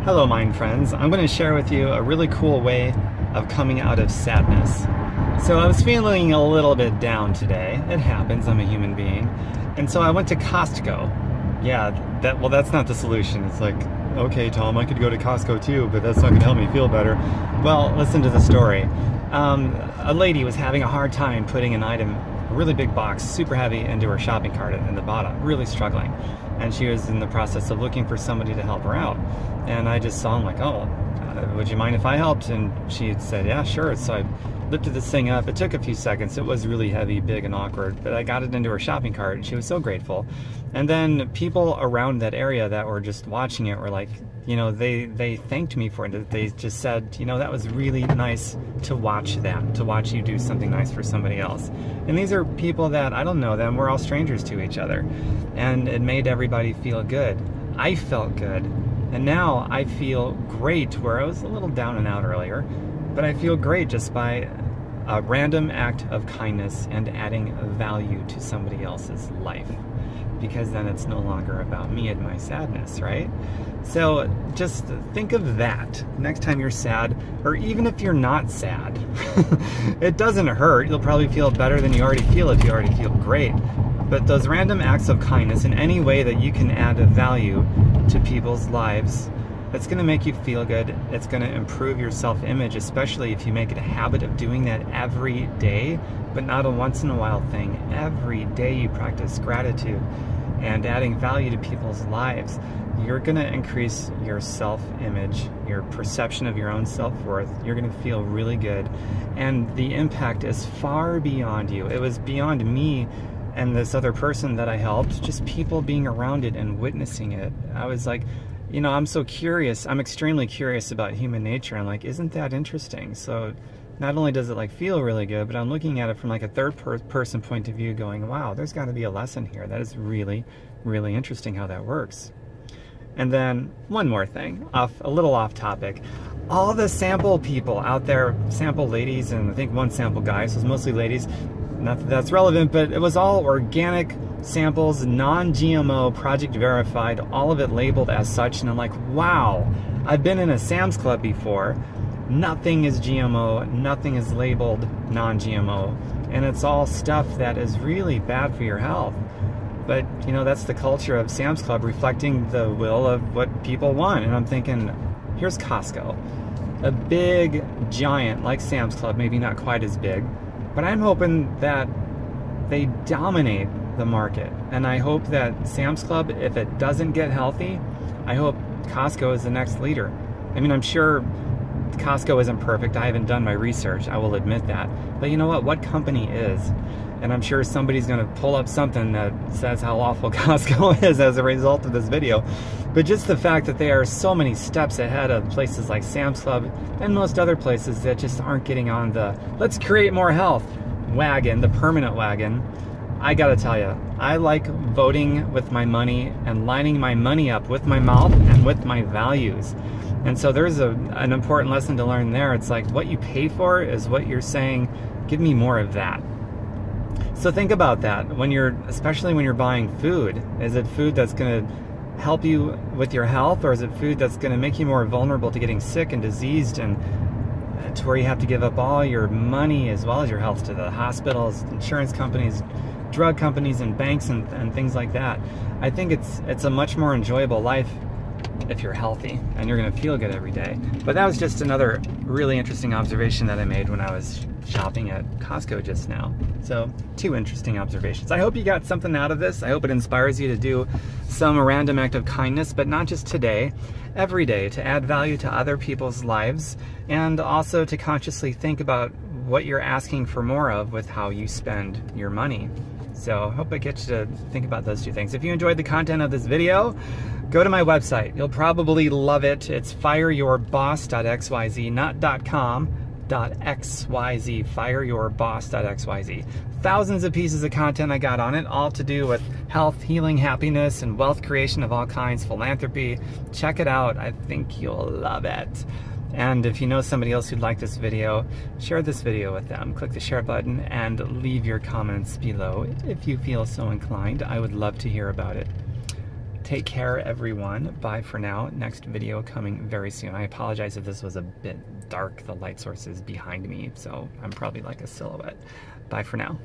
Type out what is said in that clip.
Hello, mind friends. I'm going to share with you a really cool way of coming out of sadness. So I was feeling a little bit down today. It happens, I'm a human being. And so I went to Costco. Yeah, that's not the solution. It's like, okay, Tom, I could go to Costco too, but that's not going to help me feel better. Well, listen to the story. A lady was having a hard time putting an item, a really big box, super heavy, into her shopping cart in the bottom, really struggling. And she was in the process of looking for somebody to help her out. And I just saw him like, oh, would you mind if I helped? And she had said, yeah, sure. So I lifted this thing up. It took a few seconds. It was really heavy, big, and awkward, but I got it into her shopping cart, and she was so grateful. And then people around that area that were just watching it were like, you know, they thanked me for it. They just said, you know, that was really nice to watch that, to watch you do something nice for somebody else. And these are people that, I don't know them, we're all strangers to each other. And it made everybody feel good. I felt good. And now I feel great, where I was a little down and out earlier, but I feel great just by a random act of kindness and adding value to somebody else's life. Because then it's no longer about me and my sadness, right? So just think of that next time you're sad, or even if you're not sad. It doesn't hurt. You'll probably feel better than you already feel if you already feel great. But those random acts of kindness in any way that you can add a value to people's lives, it's going to make you feel good. It's going to improve your self-image, especially if you make it a habit of doing that every day, but not a once-in-a-while thing. Every day you practice gratitude and adding value to people's lives, you're going to increase your self-image, your perception of your own self-worth. You're going to feel really good. And the impact is far beyond you. It was beyond me and this other person that I helped, just people being around it and witnessing it. I was like, you know, I'm so curious. I'm extremely curious about human nature. I'm like, isn't that interesting? So not only does it like feel really good, but I'm looking at it from like a third person point of view going, wow, there's got to be a lesson here. That is really, really interesting how that works. And then one more thing, a little off topic. All the sample people out there, sample ladies, and I think one sample guy, so it's mostly ladies. Not that that's relevant, but it was all organic samples, non-GMO, project verified, all of it labeled as such. And I'm like, wow, I've been in a Sam's Club before. Nothing is GMO, nothing is labeled non-GMO. And it's all stuff that is really bad for your health. But, you know, that's the culture of Sam's Club, reflecting the will of what people want. And I'm thinking, here's Costco. A big giant like Sam's Club, maybe not quite as big, but I'm hoping that they dominate the market. And I hope that Sam's Club, if it doesn't get healthy, I hope Costco is the next leader. I mean, I'm sure Costco isn't perfect. I haven't done my research, I will admit that. But you know what company is? And I'm sure somebody's gonna pull up something that says how awful Costco is as a result of this video. But just the fact that they are so many steps ahead of places like Sam's Club and most other places that just aren't getting on the let's create more health wagon, the permanent wagon. I gotta tell you, I like voting with my money and lining my money up with my mouth and with my values. And so there's an important lesson to learn there. It's like what you pay for is what you're saying, give me more of that. So think about that especially when you're buying food. Is it food that's gonna help you with your health, or is it food that's gonna make you more vulnerable to getting sick and diseased, and to where you have to give up all your money as well as your health to the hospitals, insurance companies, drug companies, and banks, and things like that? I think it's a much more enjoyable life if you're healthy and you're gonna feel good every day. But that was just another really interesting observation that I made when I was shopping at Costco just now. So 2 interesting observations. I hope you got something out of this. I hope it inspires you to do some random act of kindness, but not just today, every day, to add value to other people's lives, and also to consciously think about what you're asking for more of with how you spend your money. So I hope it gets you to think about those 2 things. If you enjoyed the content of this video, go to my website. You'll probably love it. It's fireyourboss.xyz, not .com, .xyz, fireyourboss.xyz. Thousands of pieces of content I got on it, all to do with health, healing, happiness, and wealth creation of all kinds, philanthropy. Check it out. I think you'll love it. And if you know somebody else who'd like this video, share this video with them. Click the share button and leave your comments below if you feel so inclined. I would love to hear about it. Take care, everyone. Bye for now. Next video coming very soon. I apologize if this was a bit dark. The light source is behind me, so I'm probably like a silhouette. Bye for now.